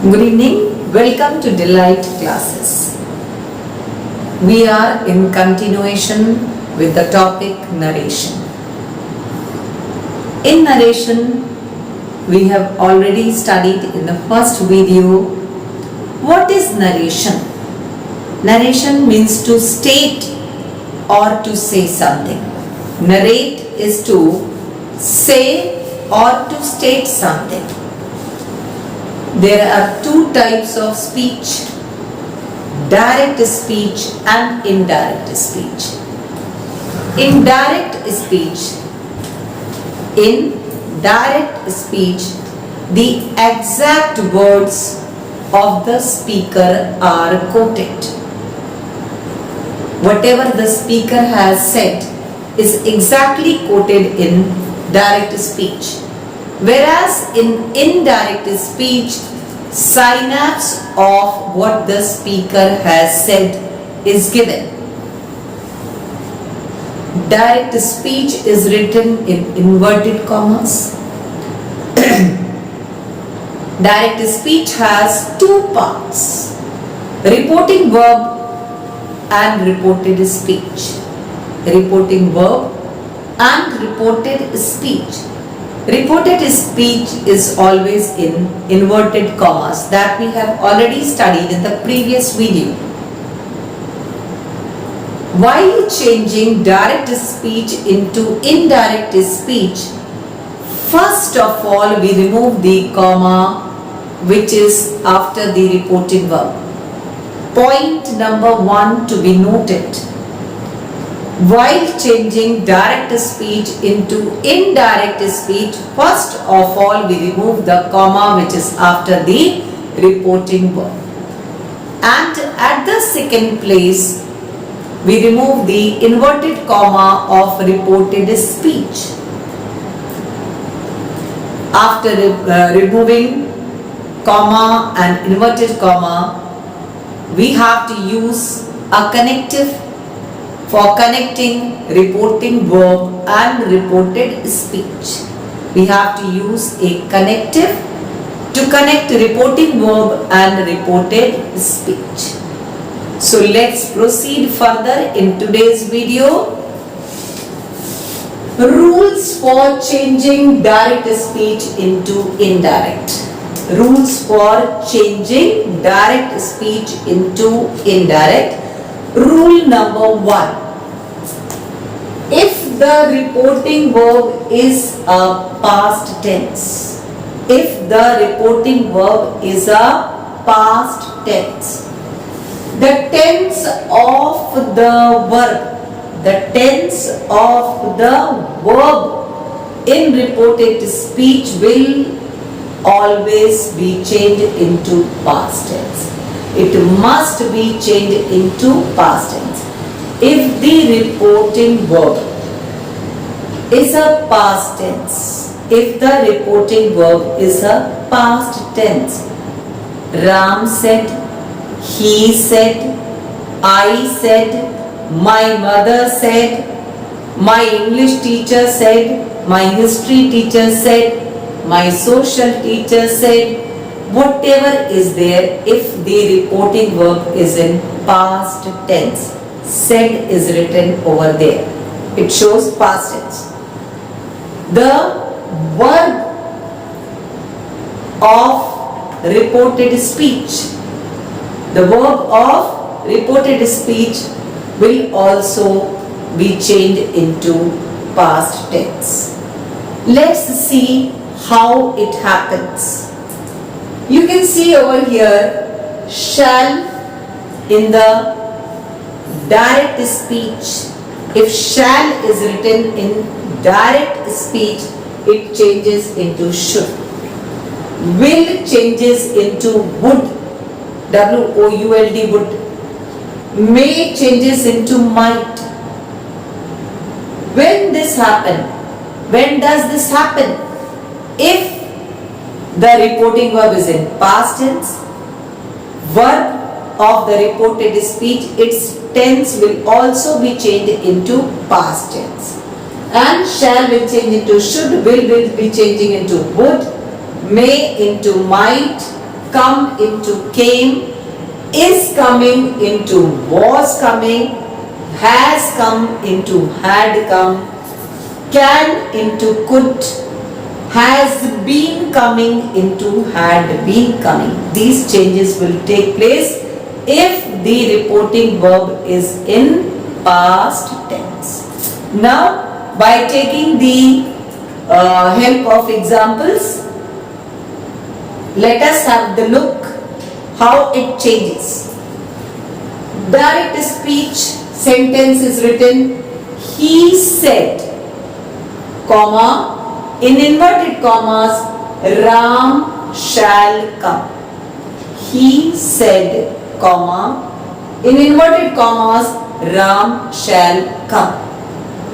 Good evening. Welcome to Delight classes. We are in continuation with the topic narration. In narration, we have already studied in the first video what is narration. Narration means to state or to say something. Narrate is to say or to state something. There are two types of speech, direct speech and indirect speech. In direct speech, the exact words of the speaker are quoted. Whatever the speaker has said is exactly quoted in direct speech. Whereas in indirect speech, synapse of what the speaker has said is given. Direct speech is written in inverted commas. Direct speech has two parts, reporting verb and reported speech. Reporting verb and reported speech. Reported speech is always in inverted commas that we have already studied in the previous video. While changing direct speech into indirect speech, first of all we remove the comma which is after the reporting verb. Point number 1 to be noted. While changing direct speech into indirect speech, first of all we remove the comma which is after the reporting verb. And at the second place, we remove the inverted comma of reported speech. After removing comma and inverted comma, we have to use a connective for connecting reporting verb and reported speech. We have to use a connective to connect reporting verb and reported speech. So let's proceed further in today's video. Rules for changing direct speech into indirect. Rules for changing direct speech into indirect. Rule number 1. If the reporting verb is a past tense, if the reporting verb is a past tense, the tense of the verb in reported speech will always be changed into past tense. It must be changed into past tense. If the reporting verb is a past tense, Ram said, he said, I said, my mother said, my English teacher said, my history teacher said, my social teacher said, whatever is there, if the reporting verb is in past tense, said is written over there. It shows past tense. The verb of reported speech, will also be changed into past tense. Let's see how it happens. You can see over here, shall in the direct speech. If shall is written in direct speech, it changes into should. Will changes into would, W-O-U-L-D, would. May changes into might. When this happen? When does this happen? If the reporting verb is in past tense, verb of the reported speech, its tense will also be changed into past tense. And shall will change into should, will be changing into would, may into might, come into came, is coming into was coming, has come into had come, can into could, has been coming into had been coming. These changes will take place if the reporting verb is in past tense. Now, by taking the help of examples, let us have the look how it changes. Direct speech sentence is written, he said, comma, in inverted commas, Ram shall come. He said, comma, in inverted commas, Ram shall come.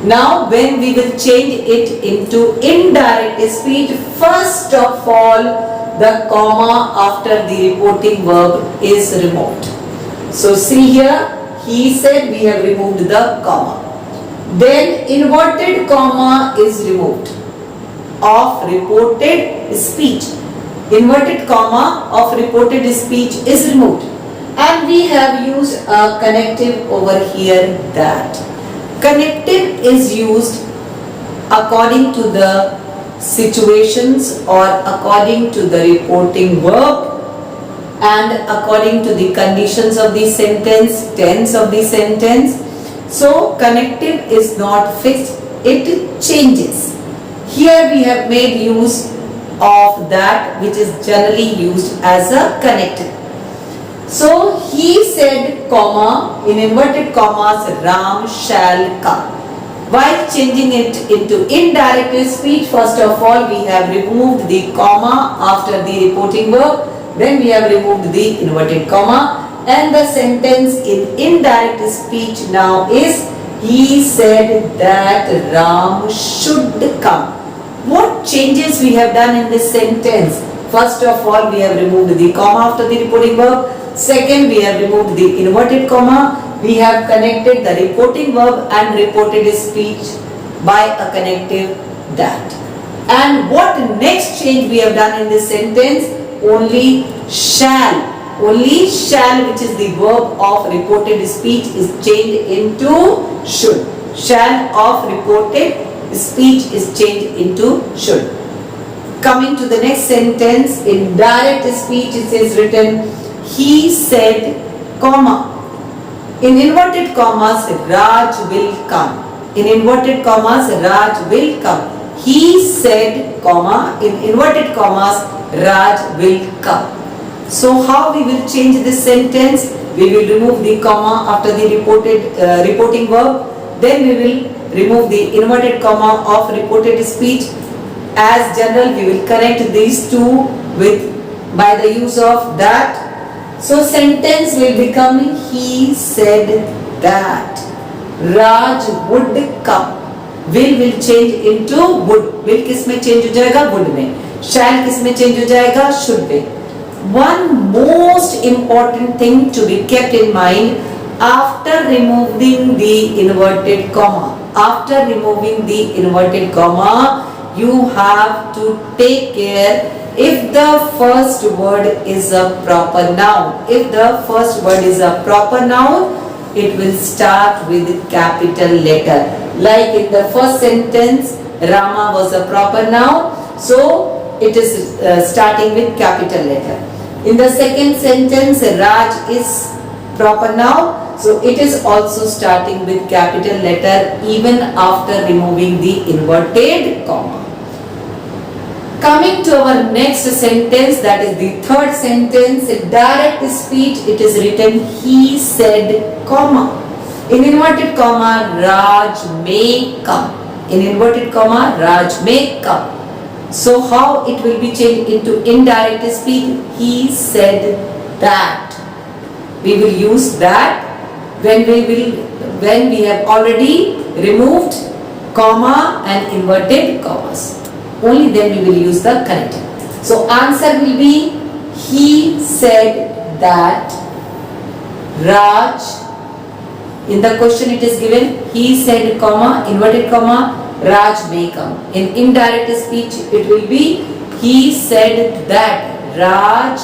Now when we will change it into indirect speech, first of all the comma after the reporting verb is removed. So see here, he said, we have removed the comma. Then inverted comma is removed of reported speech. Inverted comma of reported speech is removed. And we have used a connective over here, that. Connective is used according to the situations or according to the reporting verb and according to the conditions of the sentence, tense of the sentence. So connective is not fixed, it changes. Here we have made use of that which is generally used as a connective. So he said, comma, in inverted commas, Ram shall come. While changing it into indirect speech, first of all we have removed the comma after the reporting verb, then we have removed the inverted comma, and the sentence in indirect speech now is, he said that Ram should come. What changes we have done in this sentence? First of all, we have removed the comma after the reporting verb. Second, we have removed the inverted comma. We have connected the reporting verb and reported speech by a connective, that. And what next change we have done in this sentence? Only shall, which is the verb of reported speech, is changed into should. Shall of reported speech is changed into should. Coming to the next sentence, in direct speech it is written, he said, comma, in inverted commas, Raj will come. In inverted commas, Raj will come. He said, comma, in inverted commas, Raj will come. So how we will change this sentence? We will remove the comma after the reporting verb. Then we will remove the inverted comma of reported speech. As general, we will connect these two by the use of that. So sentence will become, he said that Raj would come. Will change into would. Will किस में change हो जाएगा? Would में. Shall किस में change हो जाएगा? Should में. One most important thing to be kept in mind, after removing the inverted comma. After removing the inverted comma, you have to take care if the first word is a proper noun. If the first word is a proper noun, it will start with capital letter. Like in the first sentence, Rama was a proper noun, so it is starting with capital letter. In the second sentence, Raj is proper noun, so it is also starting with capital letter even after removing the inverted comma. Coming to our next sentence, that is the third sentence, in direct speech it is written, he said, comma. In inverted comma, Raj may come. In inverted comma, Raj may come. So how it will be changed into indirect speech? He said that. We will use that when we have already removed comma and inverted commas. Only then we will use the connective. So answer will be, he said that Raj, in the question it is given, he said, comma, inverted comma, Raj may come. In indirect speech it will be, he said that Raj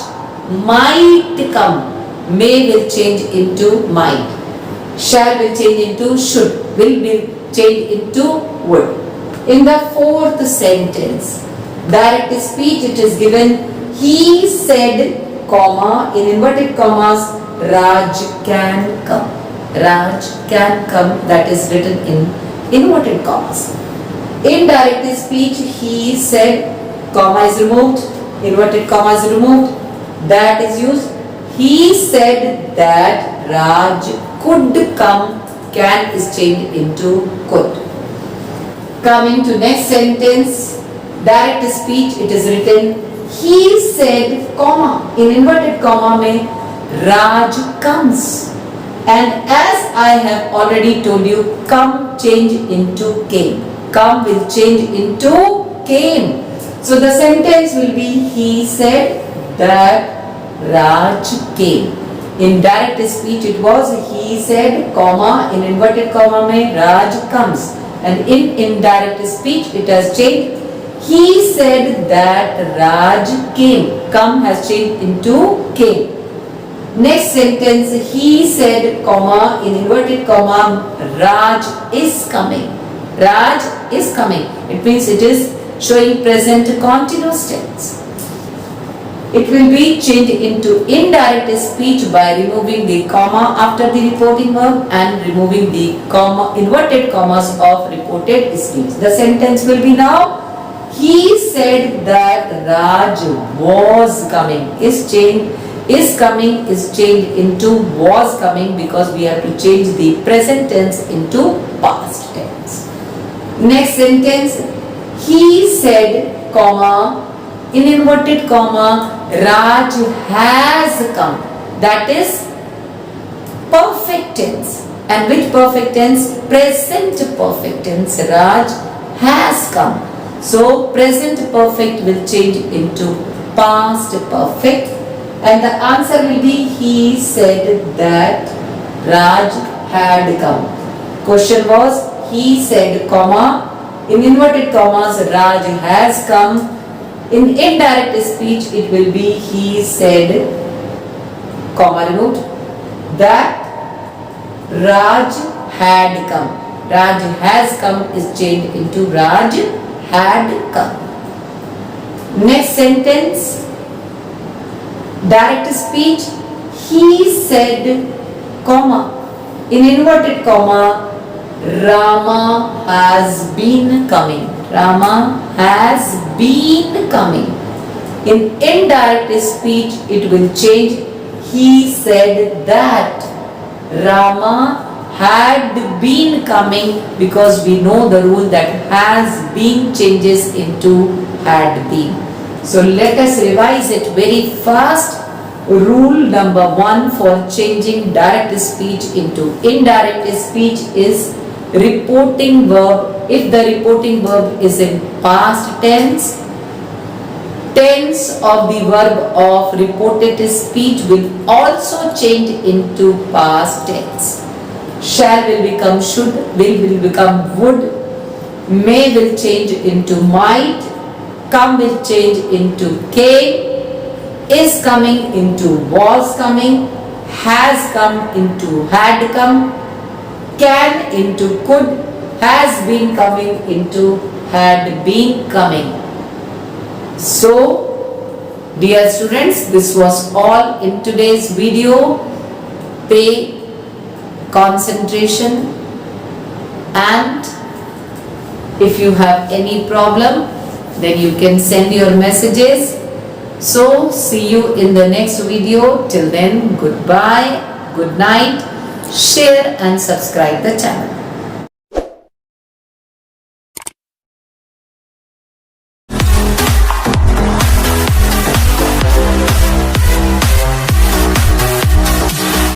might come. May will change into might. Shall will change into should. Will change into would. In the fourth sentence, direct speech, it is given, he said, comma, in inverted commas, Raj can come. Raj can come, that is written in inverted commas. Indirect speech, he said, comma is removed, inverted comma is removed, that is used. He said that Raj could come, can is changed into could. Coming to next sentence, direct speech, it is written, he said, comma, in inverted comma mein, Raj comes. And as I have already told you, come change into came. Come will change into came. So the sentence will be, he said that Raj came. In direct speech it was, he said, comma, in inverted comma mein, Raj comes. And in indirect speech it has changed, he said that Raj came. Come has changed into came. Next sentence, he said, comma, in inverted comma, Raj is coming. Raj is coming. It means it is showing present continuous tense. It will be changed into indirect speech by removing the comma after the reporting verb and removing the comma, inverted commas of reported speech. The sentence will be now, he said that Raj was coming. Is coming is changed into was coming because we have to change the present tense into past tense. Next sentence, he said, comma, in inverted comma, Raj has come. That is perfect tense. And which perfect tense? Present perfect tense. Raj has come. So present perfect will change into past perfect. And the answer will be, he said that Raj had come. Question was, he said, comma, in inverted commas, Raj has come. In indirect speech, it will be, he said, comma removed, that Raj had come. Raj has come is changed into Raj had come. Next sentence, direct speech, he said, comma, in inverted comma, Rama has been coming. Rama has been coming. In indirect speech, it will change, he said that Rama had been coming, because we know the rule that has been changes into had been. So let us revise it very fast. Rule number 1 for changing direct speech into indirect speech is reporting verb. If the reporting verb is in past tense, tense of the verb of reported speech will also change into past tense. Shall will become should, will become would, may will change into might, come will change into came, is coming into was coming, has come into had come, can into could, has been coming into had been coming. So, dear students, this was all in today's video. Pay concentration, and if you have any problem, then you can send your messages. So, see you in the next video. Till then, goodbye, good night, share and subscribe the channel.